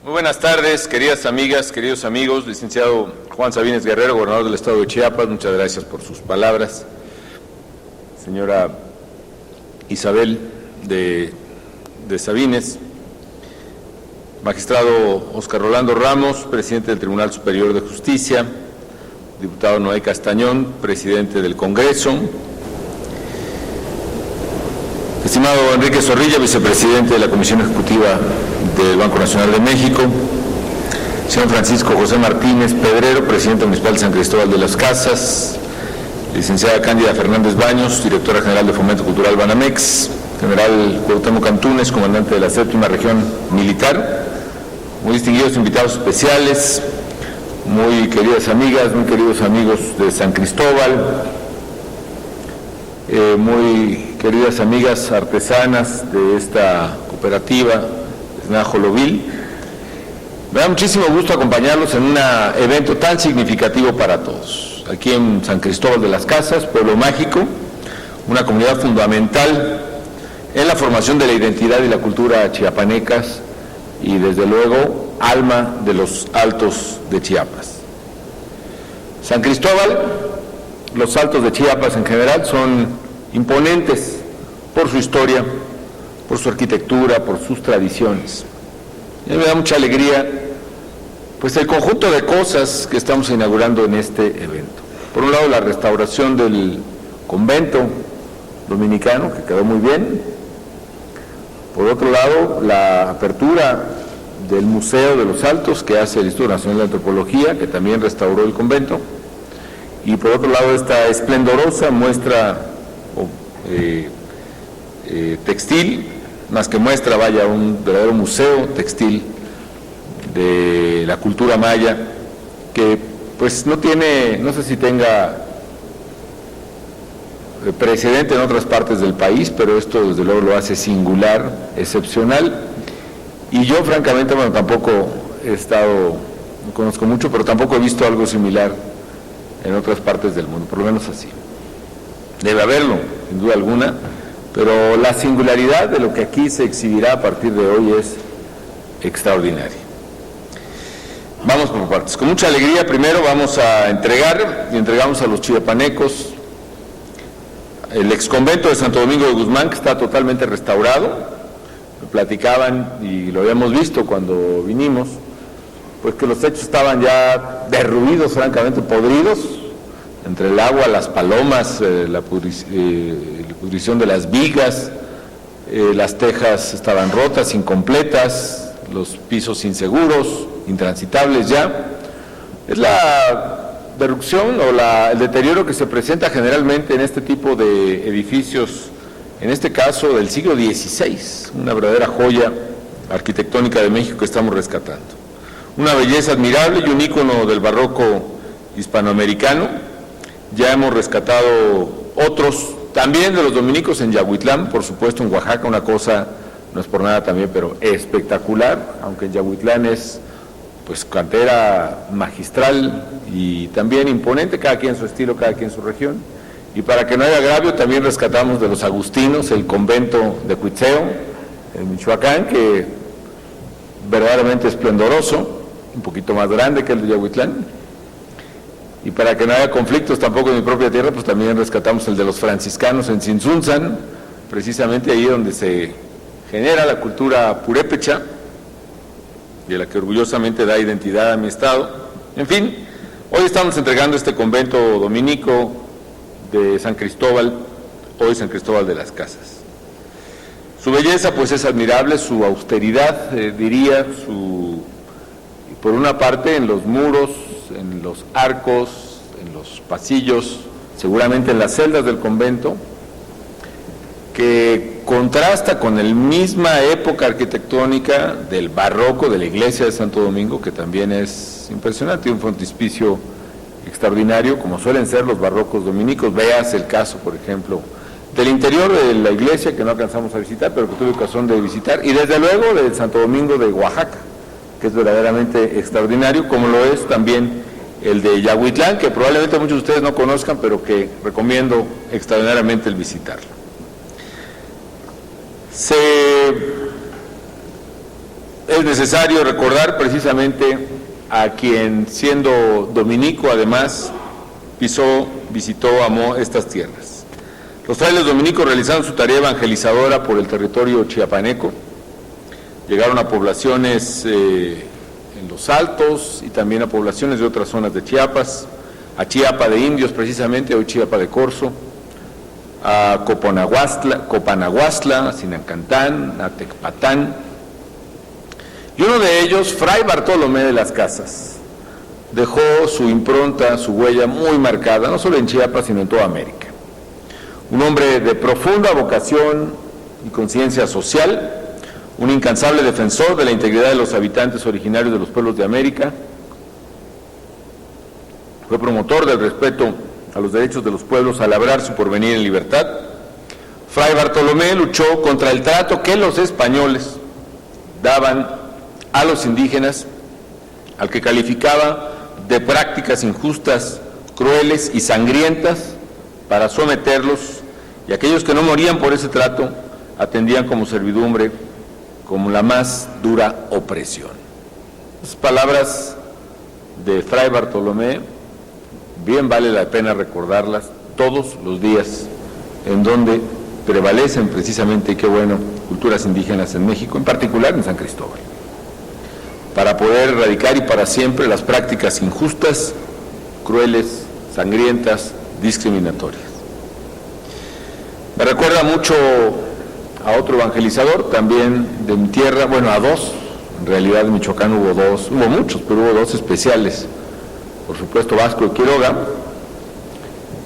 Muy buenas tardes, queridas amigas, queridos amigos. Licenciado Juan Sabines Guerrero, gobernador del Estado de Chiapas, muchas gracias por sus palabras. Señora Isabel de Sabines, magistrado Oscar Rolando Ramos, presidente del Tribunal Superior de Justicia, diputado Noé Castañón, presidente del Congreso, estimado Enrique Zorrilla, vicepresidente de la Comisión Ejecutiva del Banco Nacional de México, señor Francisco José Martínez Pedrero, presidente municipal de San Cristóbal de las Casas, licenciada Cándida Fernández Baños, directora general de Fomento Cultural Banamex, general Cuauhtémoc Antunes, comandante de la 7ª Región Militar, muy distinguidos invitados especiales, muy queridas amigas, muy queridos amigos de San Cristóbal, muy queridas amigas artesanas de esta cooperativa Snajolobil. Me da muchísimo gusto acompañarlos en un evento tan significativo para todos. Aquí en San Cristóbal de las Casas, pueblo mágico, una comunidad fundamental en la formación de la identidad y la cultura chiapanecas y desde luego alma de los Altos de Chiapas. San Cristóbal, los Altos de Chiapas en general son imponentes por su historia, por su arquitectura, por sus tradiciones. Y me da mucha alegría pues el conjunto de cosas que estamos inaugurando en este evento. Por un lado, la restauración del convento dominicano, que quedó muy bien. Por otro lado, la apertura del Museo de los Altos, que hace el Instituto Nacional de Antropología, que también restauró el convento. Y por otro lado, esta esplendorosa muestra textil, más que muestra, vaya, un verdadero museo textil de la cultura maya, que pues no sé si tenga precedente en otras partes del país, pero esto desde luego lo hace singular, excepcional, y yo francamente, bueno, tampoco no conozco mucho, pero tampoco he visto algo similar en otras partes del mundo, por lo menos así. Debe haberlo, sin duda alguna, pero la singularidad de lo que aquí se exhibirá a partir de hoy es extraordinaria. Vamos por partes. Con mucha alegría, primero vamos a entregamos a los chiapanecos el exconvento de Santo Domingo de Guzmán, que está totalmente restaurado. Lo platicaban y lo habíamos visto cuando vinimos, pues que los techos estaban ya derruidos, francamente podridos, entre el agua, las palomas, la pudrición de las vigas, las tejas estaban rotas, incompletas, los pisos inseguros, intransitables ya. Es la derrupción o el deterioro que se presenta generalmente en este tipo de edificios, en este caso del siglo XVI, una verdadera joya arquitectónica de México que estamos rescatando. Una belleza admirable y un ícono del barroco hispanoamericano. Ya hemos rescatado otros, también de los dominicos en Yahuitlán, por supuesto en Oaxaca, una cosa, no es por nada también, pero espectacular, aunque en Yahuitlán es pues cantera magistral y también imponente, cada quien su estilo, cada quien su región. Y para que no haya agravio, también rescatamos de los agustinos el convento de Cuitzeo, en Michoacán, que verdaderamente esplendoroso, un poquito más grande que el de Yahuitlán. Y para que no haya conflictos tampoco en mi propia tierra, pues también rescatamos el de los franciscanos en Tzintzuntzan, precisamente ahí donde se genera la cultura purépecha, de la que orgullosamente da identidad a mi estado. En fin, hoy estamos entregando este convento dominico de San Cristóbal, hoy San Cristóbal de las Casas. Su belleza pues es admirable, su austeridad, diría, por una parte en los muros, en los arcos, en los pasillos, seguramente en las celdas del convento, que contrasta con la misma época arquitectónica del barroco de la iglesia de Santo Domingo, que también es impresionante, un frontispicio extraordinario, como suelen ser los barrocos dominicos. Veas el caso, por ejemplo, del interior de la iglesia, que no alcanzamos a visitar, pero que tuve ocasión de visitar, y desde luego del Santo Domingo de Oaxaca, que es verdaderamente extraordinario, como lo es también el de Yahuitlán, que probablemente muchos de ustedes no conozcan, pero que recomiendo extraordinariamente el visitarlo. El es necesario recordar precisamente a quien, siendo dominico, además, visitó, amó estas tierras. Los frailes dominicos realizaron su tarea evangelizadora por el territorio chiapaneco, llegaron a poblaciones en los Altos y también a poblaciones de otras zonas de Chiapas, a Chiapa de Indios precisamente, hoy Chiapa de Corzo, a Copanaguastla, a Sinancantán, a Tecpatán, y uno de ellos, Fray Bartolomé de las Casas, dejó su impronta, su huella muy marcada, no solo en Chiapas, sino en toda América. Un hombre de profunda vocación y conciencia social, un incansable defensor de la integridad de los habitantes originarios de los pueblos de América, fue promotor del respeto a los derechos de los pueblos al labrar su porvenir en libertad. Fray Bartolomé luchó contra el trato que los españoles daban a los indígenas, al que calificaba de prácticas injustas, crueles y sangrientas para someterlos, y aquellos que no morían por ese trato atendían como servidumbre, como la más dura opresión. Esas palabras de Fray Bartolomé bien vale la pena recordarlas todos los días, en donde prevalecen precisamente, y qué bueno, culturas indígenas en México, en particular en San Cristóbal, para poder erradicar y para siempre las prácticas injustas, crueles, sangrientas, discriminatorias. Me recuerda mucho a otro evangelizador, también de mi tierra, bueno, a dos, en realidad en Michoacán hubo muchos, pero hubo dos especiales, por supuesto Vasco de Quiroga,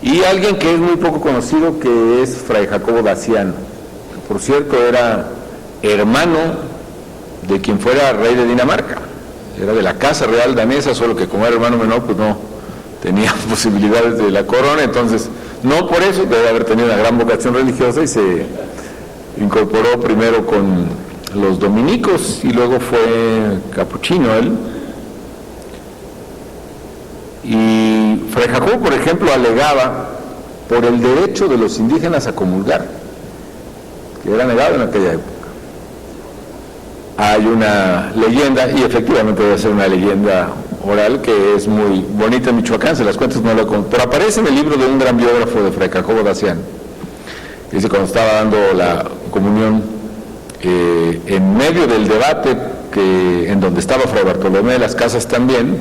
y alguien que es muy poco conocido, que es Fray Jacobo Daciano, que por cierto era hermano de quien fuera rey de Dinamarca, era de la casa real danesa, solo que como era hermano menor, pues no tenía posibilidades de la corona, entonces no por eso, debe haber tenido una gran vocación religiosa y se incorporó primero con los dominicos y luego fue capuchino él. Y Fray Jacobo, por ejemplo, alegaba por el derecho de los indígenas a comulgar, que era negado en aquella época. Hay una leyenda, y efectivamente debe ser una leyenda oral, que es muy bonita en Michoacán, se las cuento, no lo conto, pero aparece en el libro de un gran biógrafo de Fray Jacobo Daciano. Dice, cuando estaba dando la comunión, en medio del debate en donde estaba Fray Bartolomé de las Casas también,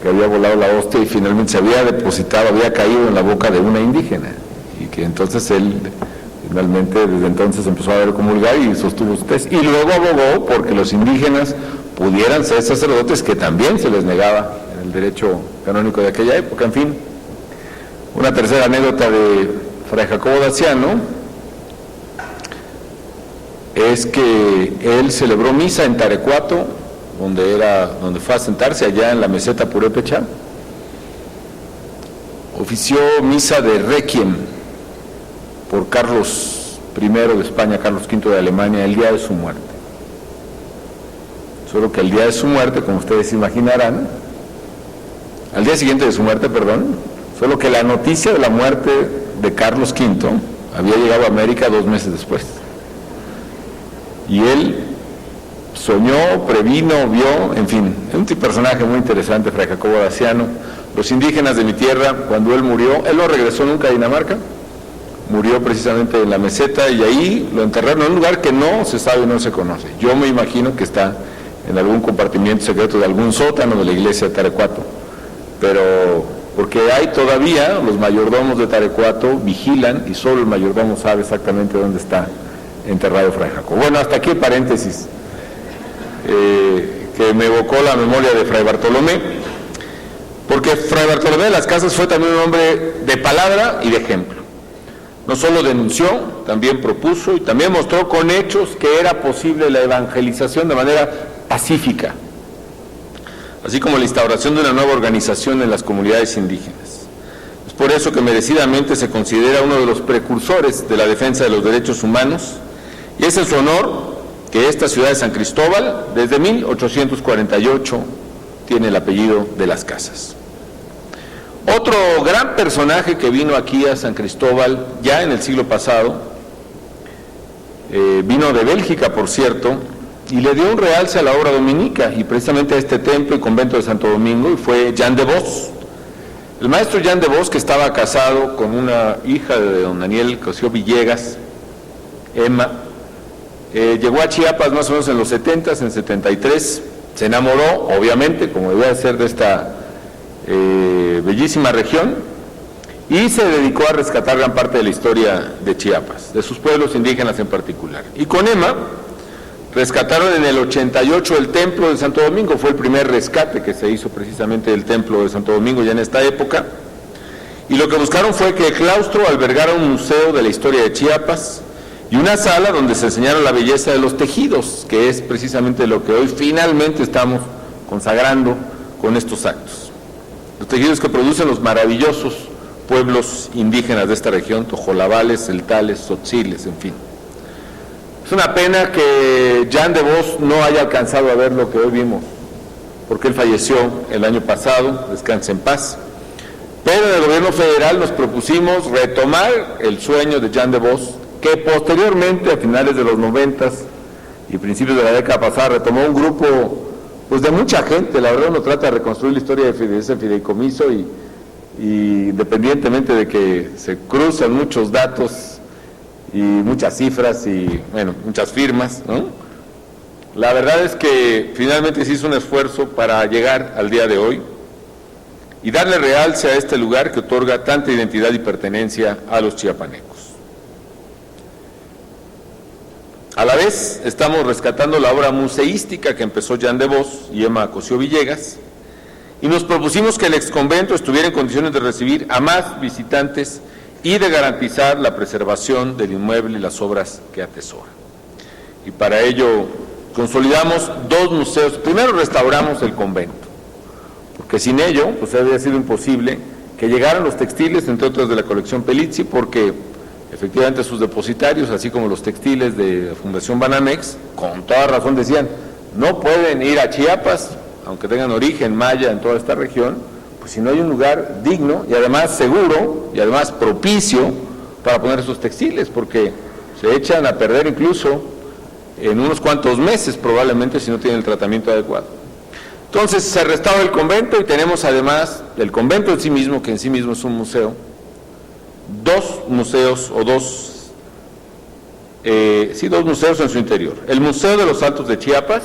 que había volado la hostia y finalmente se había depositado, había caído en la boca de una indígena, y que entonces él finalmente desde entonces empezó a ver comulgar y sostuvo su tesis, y luego abogó porque los indígenas pudieran ser sacerdotes, que también se les negaba en el derecho canónico de aquella época. En fin, una tercera anécdota de Fray Jacobo Daciano es que él celebró misa en Tarecuato, donde fue a sentarse allá en la meseta Purépecha, ofició misa de requiem por Carlos I de España, Carlos V de Alemania, el día de su muerte. Solo que el día de su muerte, como ustedes imaginarán, al día siguiente de su muerte, perdón, solo que la noticia de la muerte de Carlos V había llegado a América 2 meses después. Y él soñó, previno, vio, en fin, es un personaje muy interesante, Fray Jacobo Daciano. Los indígenas de mi tierra, cuando él murió, él no regresó nunca a Dinamarca, murió precisamente en la meseta y ahí lo enterraron en un lugar que no se sabe, no se conoce. Yo me imagino que está en algún compartimiento secreto de algún sótano de la iglesia de Tarecuato, pero porque hay todavía, los mayordomos de Tarecuato vigilan y solo el mayordomo sabe exactamente dónde está enterrado Fray Jacobo. Bueno, hasta aquí el paréntesis que me evocó la memoria de Fray Bartolomé, porque Fray Bartolomé de las Casas fue también un hombre de palabra y de ejemplo. No solo denunció, también propuso y también mostró con hechos que era posible la evangelización de manera pacífica, así como la instauración de una nueva organización en las comunidades indígenas. Es por eso que merecidamente se considera uno de los precursores de la defensa de los derechos humanos, y es en su honor que esta ciudad de San Cristóbal, desde 1848, tiene el apellido de las Casas. Otro gran personaje que vino aquí a San Cristóbal ya en el siglo pasado, vino de Bélgica, por cierto, y le dio un realce a la obra dominica, y precisamente a este templo y convento de Santo Domingo, y fue Jean de Vos. El maestro Jean de Vos, que estaba casado con una hija de don Daniel Cosío Villegas, Emma, llegó a Chiapas más o menos en los 70s, en 73, se enamoró, obviamente, como debía ser, de esta bellísima región, y se dedicó a rescatar gran parte de la historia de Chiapas, de sus pueblos indígenas en particular. Y con Emma rescataron en el 88 el templo de Santo Domingo, fue el primer rescate que se hizo precisamente del templo de Santo Domingo ya en esta época, y lo que buscaron fue que el claustro albergara un museo de la historia de Chiapas y una sala donde se enseñara la belleza de los tejidos, que es precisamente lo que hoy finalmente estamos consagrando con estos actos. Los tejidos que producen los maravillosos pueblos indígenas de esta región, tojolabales, celtales, tzotziles, en fin. Es una pena que Jean de Vos no haya alcanzado a ver lo que hoy vimos, porque él falleció el año pasado, descanse en paz. Pero en el gobierno federal nos propusimos retomar el sueño de Jean de Vos, que posteriormente, a finales de los 90s y principios de la década pasada, retomó un grupo pues de mucha gente. La verdad, uno trata de reconstruir la historia de ese fideicomiso y independientemente de que se cruzan muchos datos y muchas cifras y, bueno, muchas firmas, ¿no? La verdad es que finalmente se hizo un esfuerzo para llegar al día de hoy y darle realce a este lugar que otorga tanta identidad y pertenencia a los chiapanecos. A la vez, estamos rescatando la obra museística que empezó Jean de Vos y Emma Cosío Villegas, y nos propusimos que el exconvento estuviera en condiciones de recibir a más visitantes y de garantizar la preservación del inmueble y las obras que atesora. Y para ello consolidamos dos museos. Primero restauramos el convento, porque sin ello pues habría sido imposible que llegaran los textiles, entre otros de la colección Pelizzi, porque efectivamente sus depositarios, así como los textiles de la Fundación Banamex, con toda razón decían, no pueden ir a Chiapas, aunque tengan origen maya en toda esta región, pues si no hay un lugar digno y además seguro y además propicio para poner esos textiles, porque se echan a perder incluso en unos cuantos meses probablemente si no tienen el tratamiento adecuado. Entonces se restaura el convento y tenemos además el convento en sí mismo, que en sí mismo es un museo, dos museos en su interior. El Museo de los Altos de Chiapas,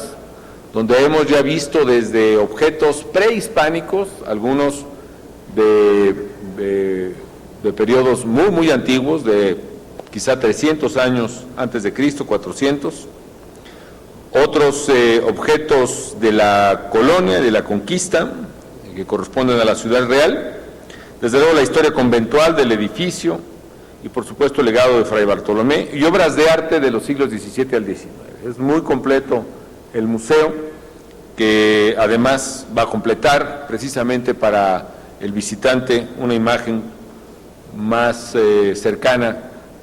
donde hemos ya visto desde objetos prehispánicos, algunos de periodos muy antiguos, de quizá 300 años antes de Cristo, 400, otros objetos de la colonia, de la conquista, que corresponden a la ciudad real, desde luego la historia conventual del edificio y por supuesto el legado de Fray Bartolomé y obras de arte de los siglos XVII al XIX. Es muy completo el museo, que además va a completar precisamente para el visitante una imagen más cercana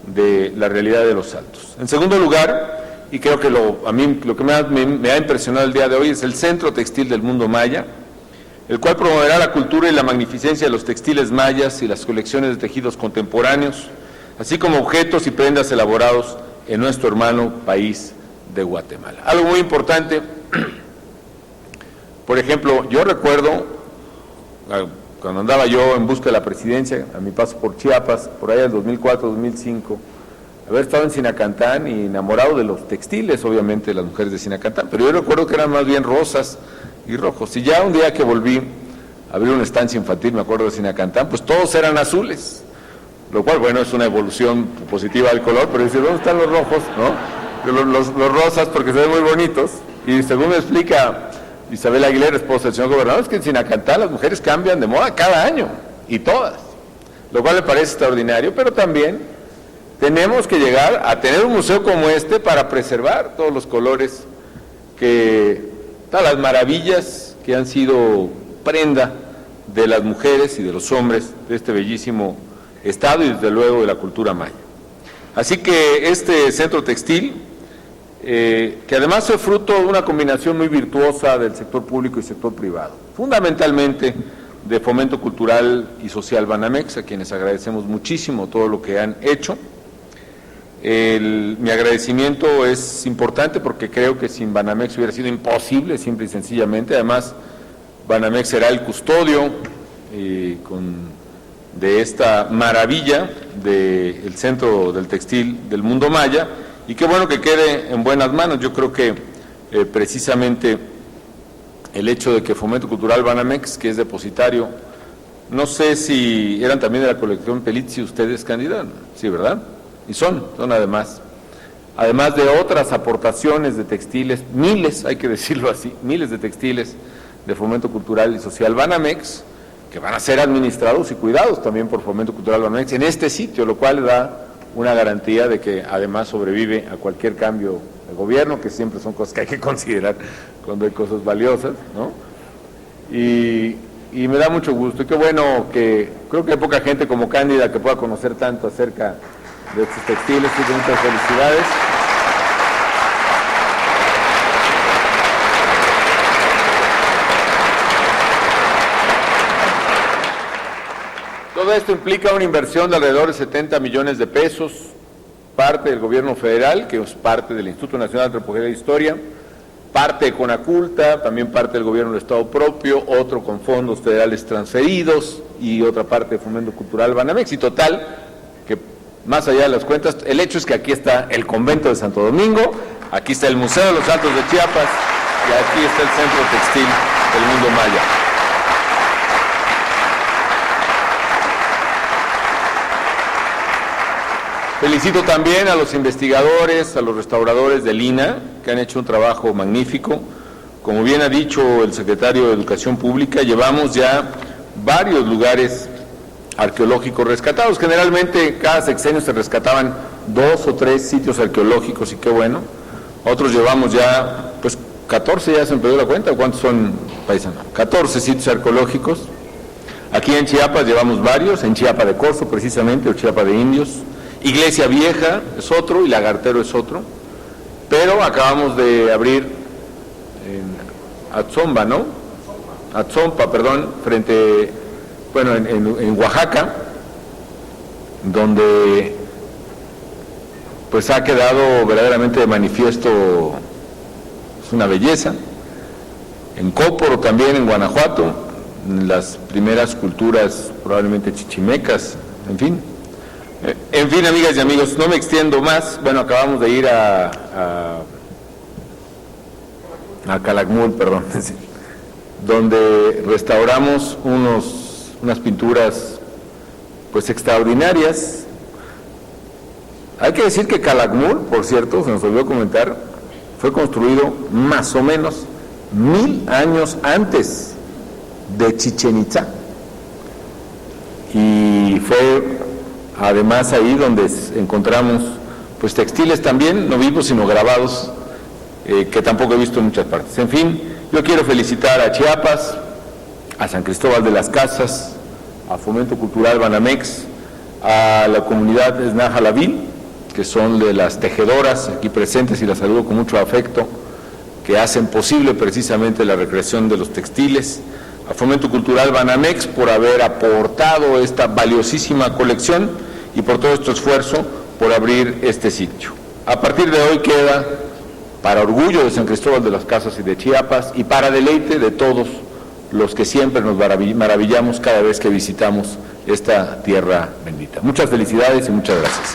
de la realidad de los Altos. En segundo lugar, y creo que a mí lo que más me ha impresionado el día de hoy es el Centro Textil del Mundo Maya, el cual promoverá la cultura y la magnificencia de los textiles mayas y las colecciones de tejidos contemporáneos, así como objetos y prendas elaborados en nuestro hermano país de Guatemala. Algo muy importante, por ejemplo, yo recuerdo, cuando andaba yo en busca de la presidencia, a mi paso por Chiapas, por allá en 2004-2005, haber estado en Sinacantán y enamorado de los textiles, obviamente, de las mujeres de Sinacantán, pero yo recuerdo que eran más bien rosas y rojos. Y ya un día que volví a abrir una estancia infantil, me acuerdo de Sinacantán, pues todos eran azules, lo cual, bueno, es una evolución positiva del color, pero dice, ¿dónde están los rojos? ¿No? Los rosas, porque se ven muy bonitos, y según me explica Isabel Aguilera, esposa del señor gobernador, es que en Sinacantán las mujeres cambian de moda cada año, y todas, lo cual me parece extraordinario, pero también tenemos que llegar a tener un museo como este para preservar todos los colores, todas las maravillas que han sido prenda de las mujeres y de los hombres de este bellísimo estado y desde luego de la cultura maya. Así que este centro textil, que además fue fruto de una combinación muy virtuosa del sector público y sector privado, fundamentalmente de Fomento Cultural y Social Banamex, a quienes agradecemos muchísimo todo lo que han hecho, Mi agradecimiento es importante porque creo que sin Banamex hubiera sido imposible, simple y sencillamente. Además, Banamex será el custodio de esta maravilla del centro del textil del mundo maya, y qué bueno que quede en buenas manos. Yo creo que precisamente el hecho de que Fomento Cultural Banamex, que es depositario, no sé si eran también de la colección Pelizzi ustedes, candidatos, sí, ¿verdad? Y son además de otras aportaciones de textiles, miles, hay que decirlo así, miles de textiles de Fomento Cultural y Social Banamex, que van a ser administrados y cuidados también por Fomento Cultural Banamex en este sitio, lo cual da una garantía de que además sobrevive a cualquier cambio de gobierno, que siempre son cosas que hay que considerar cuando hay cosas valiosas, ¿no? Y me da mucho gusto, y qué bueno que, creo que hay poca gente como Cándida que pueda conocer tanto acerca de estos textiles, y muchas felicidades. Todo esto implica una inversión de alrededor de 70 millones de pesos, parte del gobierno federal, que es parte del Instituto Nacional de Antropología e Historia, parte de Conaculta, también parte del gobierno del Estado propio, otro con fondos federales transferidos y otra parte de Fomento Cultural Banamex, y total, que más allá de las cuentas, el hecho es que aquí está el convento de Santo Domingo, aquí está el Museo de los Altos de Chiapas y aquí está el Centro Textil del Mundo Maya. Felicito también a los investigadores, a los restauradores del INAH, que han hecho un trabajo magnífico. Como bien ha dicho el secretario de Educación Pública, llevamos ya varios lugares arqueológicos rescatados. Generalmente cada sexenio se rescataban 2 o 3 sitios arqueológicos, y qué bueno. Otros llevamos ya, pues 14, ya se me perdió la cuenta, ¿cuántos son, paisano? 14 sitios arqueológicos. Aquí en Chiapas llevamos varios, en Chiapa de Corzo precisamente, o Chiapa de Indios. Iglesia Vieja es otro y Lagartero es otro, pero acabamos de abrir en Atzompa, ¿no? Atzompa, perdón, en Oaxaca, donde pues ha quedado verdaderamente de manifiesto, es una belleza. En Cóporo también, en Guanajuato, las primeras culturas probablemente chichimecas, en fin, amigas y amigos, no me extiendo más. Bueno, acabamos de ir a Calakmul, perdón, donde restauramos unas pinturas pues extraordinarias. Hay que decir que Calakmul, por cierto, se nos olvidó comentar, fue construido más o menos 1000 años antes de Chichén Itzá, y fue además ahí donde encontramos pues textiles también, no vivos sino grabados, que tampoco he visto en muchas partes. En fin, yo quiero felicitar a Chiapas, a San Cristóbal de las Casas, a Fomento Cultural Banamex, a la comunidad Esnajalavil, que son de las tejedoras aquí presentes, y las saludo con mucho afecto, que hacen posible precisamente la recreación de los textiles, a Fomento Cultural Banamex por haber aportado esta valiosísima colección y por todo este esfuerzo por abrir este sitio. A partir de hoy queda, para orgullo de San Cristóbal de las Casas y de Chiapas, y para deleite de todos los que siempre nos maravillamos cada vez que visitamos esta tierra bendita. Muchas felicidades y muchas gracias.